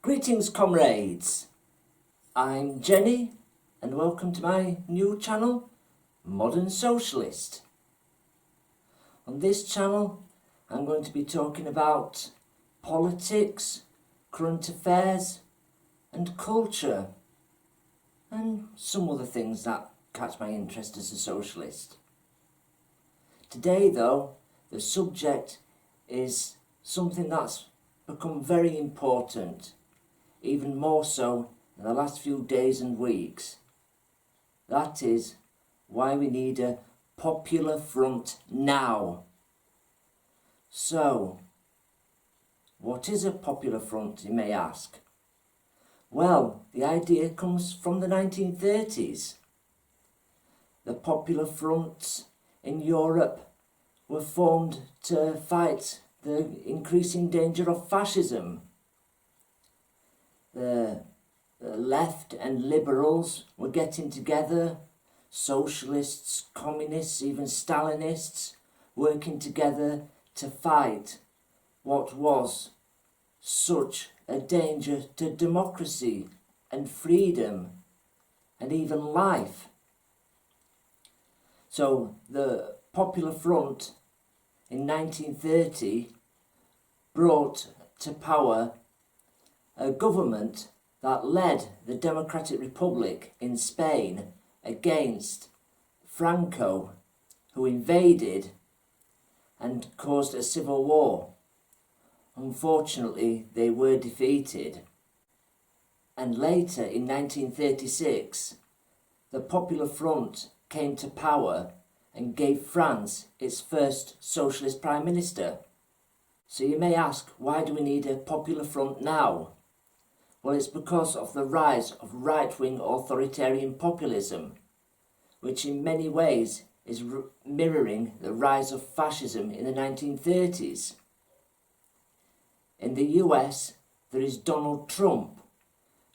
Greetings, comrades. I'm Jenny and welcome to my new channel, Modern Socialist. On this channel I'm going to be talking about politics, current affairs and culture and some other things that catch my interest as a socialist. Today though, the subject is something that's become very important, even more so in the last few days and weeks. That is why we need a popular front now. So, what is a popular front, you may ask? Well, the idea comes from the 1930s. The popular fronts in Europe were formed to fight the increasing danger of fascism. The left and liberals were getting together, socialists, communists, even Stalinists, working together to fight what was such a danger to democracy and freedom and even life. So the Popular Front in 1930 brought to power a government that led the Democratic Republic in Spain against Franco, who invaded and caused a civil war. Unfortunately, they were defeated. And later, in 1936, the Popular Front came to power and gave France its first socialist prime minister. So you may ask, why do we need a popular front now? Well, it's because of the rise of right-wing authoritarian populism, which in many ways is mirroring the rise of fascism in the 1930s. In the US, there is Donald Trump,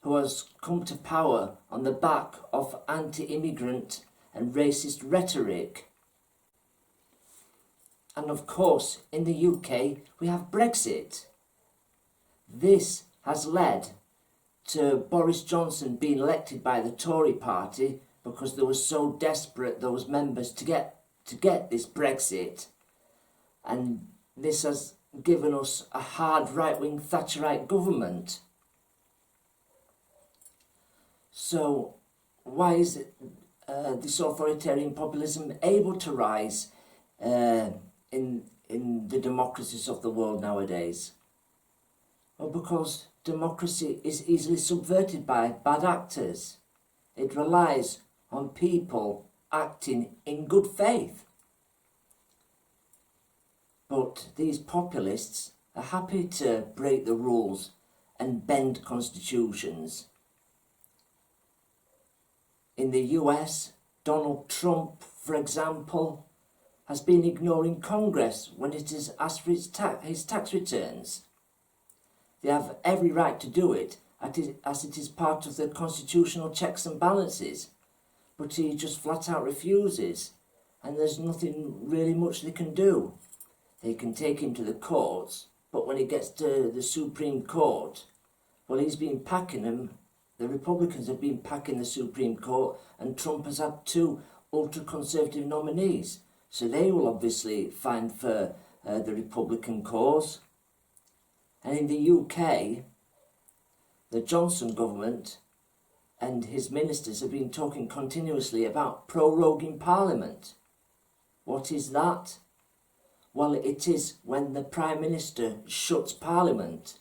who has come to power on the back of anti-immigrant and racist rhetoric. And of course, in the UK, we have Brexit. This has led to Boris Johnson being elected by the Tory party because they were so desperate, those members, to get this Brexit. And this has given us a hard right-wing Thatcherite government. So why is it this authoritarian populism able to rise in the democracies of the world nowadays? Well, because democracy is easily subverted by bad actors. It relies on people acting in good faith. But these populists are happy to break the rules and bend constitutions. In the US, Donald Trump, for example, has been ignoring Congress when it is asked for his tax returns. They have every right to do it, as it is part of the constitutional checks and balances, but he just flat out refuses, and there's nothing really much they can do. They can take him to the courts, but when it gets to the Supreme Court, well, he's been packing them. The Republicans have been packing the Supreme Court, and Trump has had two ultra-conservative nominees. So they will obviously find for the Republican cause. And in the UK, the Johnson government and his ministers have been talking continuously about proroguing Parliament. What is that? Well, it is when the Prime Minister shuts Parliament.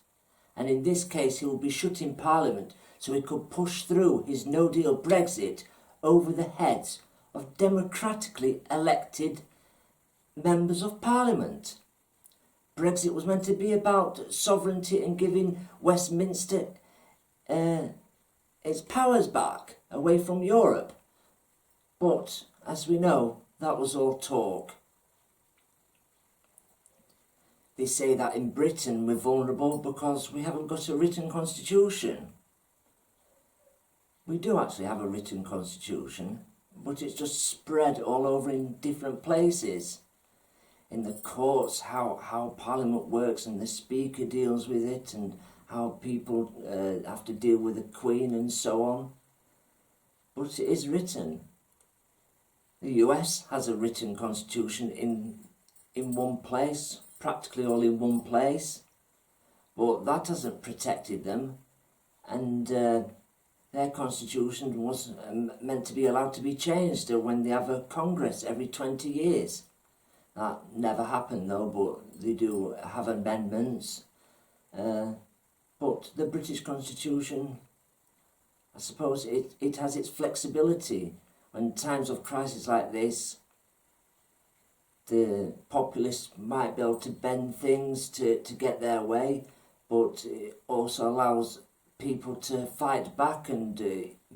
And in this case, he will be shutting Parliament so he could push through his no-deal Brexit over the heads of democratically elected members of Parliament. Brexit was meant to be about sovereignty and giving Westminster its powers back away from Europe. But, as we know, that was all talk. They say that in Britain we're vulnerable because we haven't got a written constitution. We do actually have a written constitution, but it's just spread all over in different places. In the courts, how Parliament works and the Speaker deals with it, and how people have to deal with the Queen and so on. But it is written. The US has a written constitution in one place, practically all in one place, but that hasn't protected them, and their constitution was meant to be allowed to be changed when they have a Congress every 20 years. That never happened though, but they do have amendments. But the British Constitution, I suppose it has its flexibility. In times of crisis like this, the populists might be able to bend things to get their way, but it also allows people to fight back and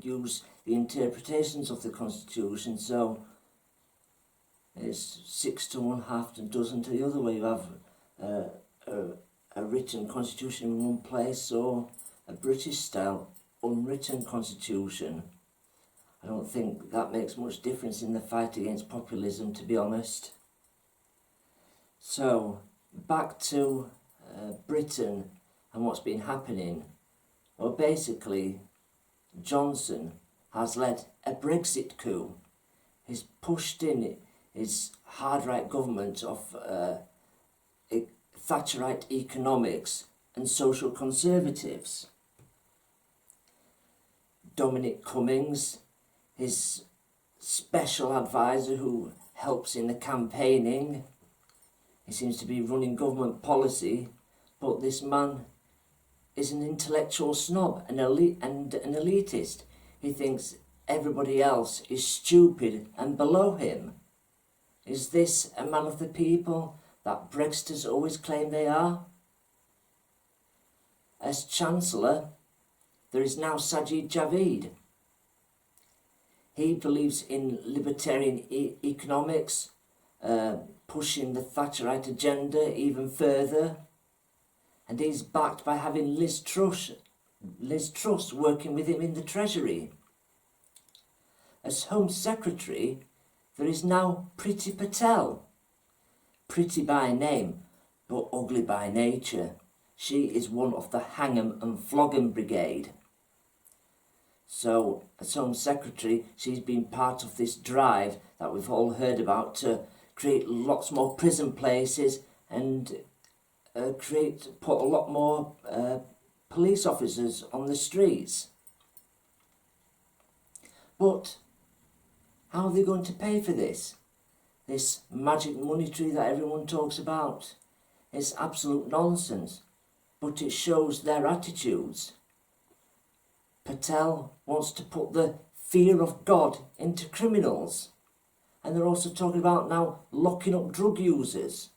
use the interpretations of the Constitution. So it's 6 to 1, half a dozen to the other way. You have a written constitution in one place, or a British style unwritten constitution. I don't think that makes much difference in the fight against populism, to be honest. So, back to Britain and what's been happening. Well, basically, Johnson has led a Brexit coup. He's pushed in his hard right government of Thatcherite economics and social conservatives. Dominic Cummings, his special advisor who helps in the campaigning, he seems to be running government policy, but this man is an intellectual snob, an elitist. He thinks everybody else is stupid and below him. Is this a man of the people that Brexiters always claim they are? As Chancellor, there is now Sajid Javid. He believes in libertarian economics, pushing the Thatcherite agenda even further, and he's backed by having Liz Truss working with him in the Treasury. As Home Secretary, there is now Priti Patel. Pretty by name, but ugly by nature. She is one of the hang 'em and flog 'em brigade. So, as Home Secretary, she's been part of this drive that we've all heard about to create lots more prison places and put a lot more police officers on the streets. But how are they going to pay for this? This magic money tree that everyone talks about? It's absolute nonsense, but it shows their attitudes. Patel wants to put the fear of God into criminals, and they're also talking about now locking up drug users.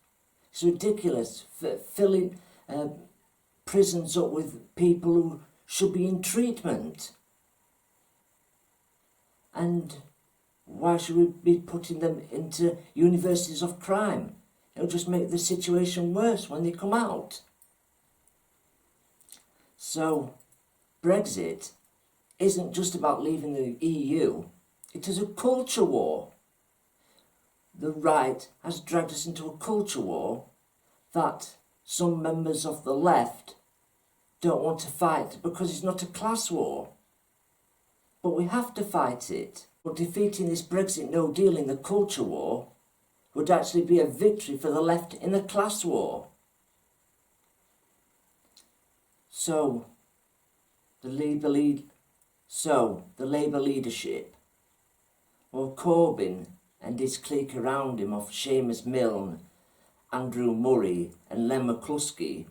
It's ridiculous, filling prisons up with people who should be in treatment. And why should we be putting them into universities of crime? It'll just make the situation worse when they come out. So, Brexit isn't just about leaving the EU, it is a culture war. The right has dragged us into a culture war that some members of the left don't want to fight because it's not a class war. But we have to fight it. But defeating this Brexit no deal in the culture war would actually be a victory for the left in the class war. So, the Labour leadership, well, Corbyn and his clique around him of Seamus Milne, Andrew Murray and Len McCluskey,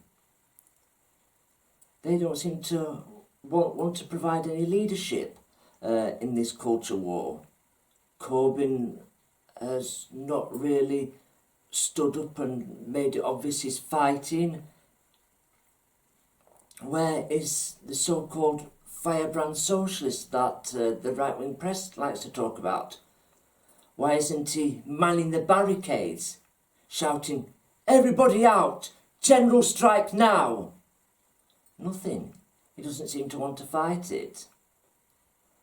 they don't seem to want to provide any leadership in this culture war. Corbyn has not really stood up and made it obvious he's fighting. Where is the so-called firebrand socialist that the right-wing press likes to talk about? Why isn't he manning the barricades, shouting, "Everybody out! General strike now!" Nothing. He doesn't seem to want to fight it.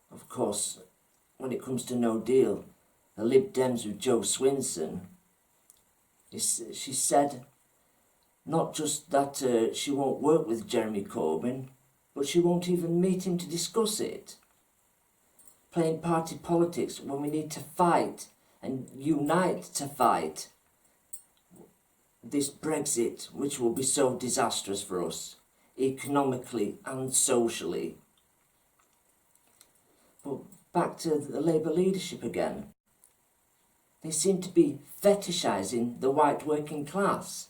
Of course, when it comes to no deal, the Lib Dems with Joe Swinson, she said, Not just that she won't work with Jeremy Corbyn, but she won't even meet him to discuss it. Playing party politics when we need to fight and unite to fight this Brexit, which will be so disastrous for us, economically and socially. But back to the Labour leadership again. They seem to be fetishising the white working class.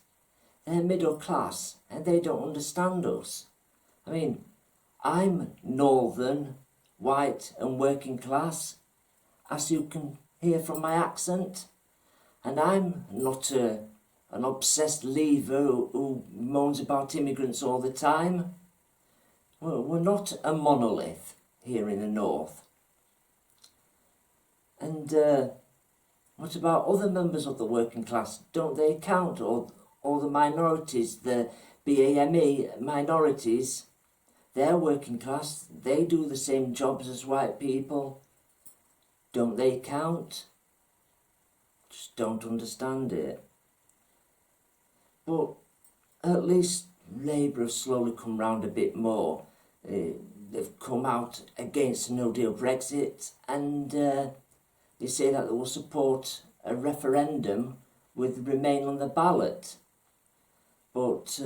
They're middle class and they don't understand us. I mean, I'm northern, white and working class, as you can hear from my accent. And I'm not an obsessed leaver who moans about immigrants all the time. Well, we're not a monolith here in the north. And what about other members of the working class? Don't they count? Or the minorities, the BAME minorities, they're working class. They do the same jobs as white people. Don't they count? Just don't understand it. But at least Labour have slowly come round a bit more. They've come out against a no-deal Brexit, and they say that they will support a referendum with Remain on the ballot. But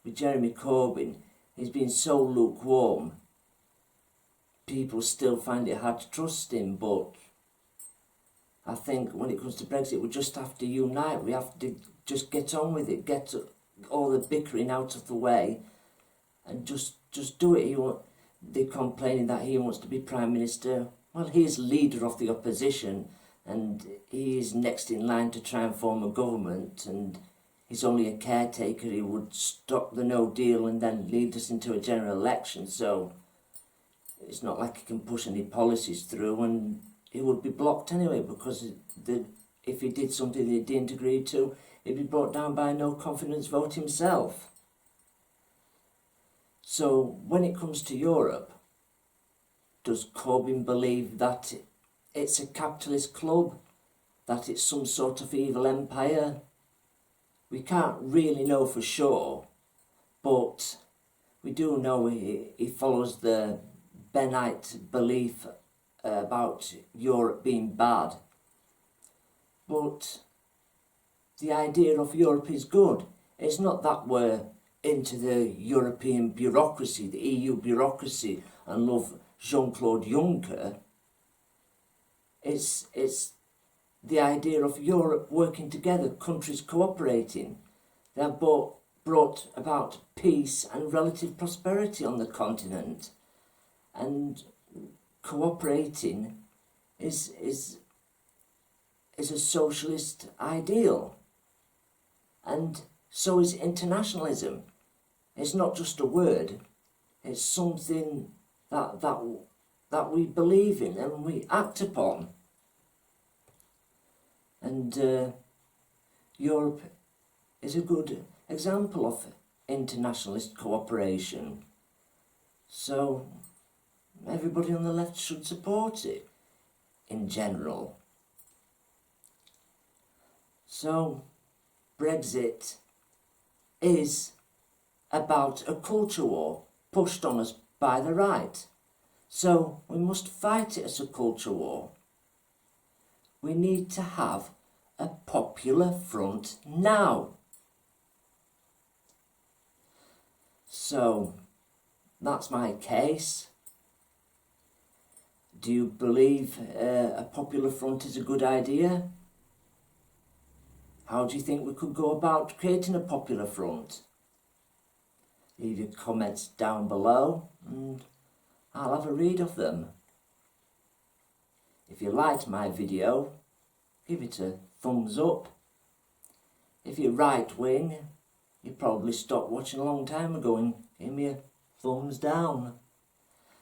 with Jeremy Corbyn, he's been so lukewarm. People still find it hard to trust him, but I think when it comes to Brexit, we just have to unite. We have to just get on with it, get all the bickering out of the way, and just do it. They're complaining that he wants to be Prime Minister. Well, he's leader of the opposition, and he is next in line to try and form a government, and he's only a caretaker. He would stop the no deal and then lead us into a general election, so it's not like he can push any policies through, and he would be blocked anyway, because if he did something they didn't agree to, he'd be brought down by a no confidence vote himself. So when it comes to Europe, does Corbyn believe that it's a capitalist club, that it's some sort of evil empire? We can't really know for sure, but we do know he follows the Bennite belief about Europe being bad. But the idea of Europe is good. It's not that we're into the European bureaucracy, the EU bureaucracy, and love Jean-Claude Juncker. It's the idea of Europe working together, countries cooperating. They have brought about peace and relative prosperity on the continent. And cooperating is a socialist ideal. And so is internationalism. It's not just a word, it's something that we believe in and we act upon. And Europe is a good example of internationalist cooperation. So everybody on the left should support it in general. So Brexit is about a culture war pushed on us by the right. So we must fight it as a culture war. We need to have a popular front now. So that's my case. Do you believe a popular front is a good idea? How do you think we could go about creating a popular front? Leave your comments down below and I'll have a read of them. If you liked my video, give it a thumbs up. If you're right wing, you probably stopped watching a long time ago and give me a thumbs down.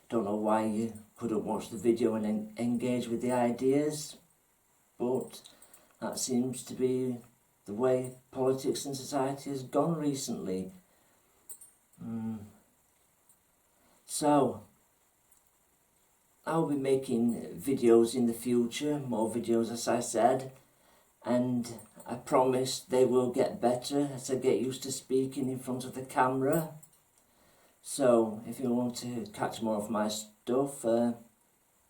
Don't know why you couldn't watch the video and engage with the ideas, but that seems to be the way politics and society has gone recently. So, I'll be making videos in the future, more videos as I said, and I promise they will get better as I get used to speaking in front of the camera. So if you want to catch more of my stuff,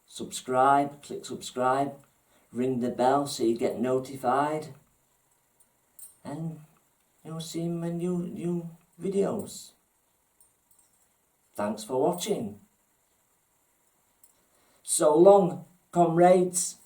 subscribe, click subscribe, ring the bell so you get notified, and you'll see my new videos. Thanks for watching. So long, comrades.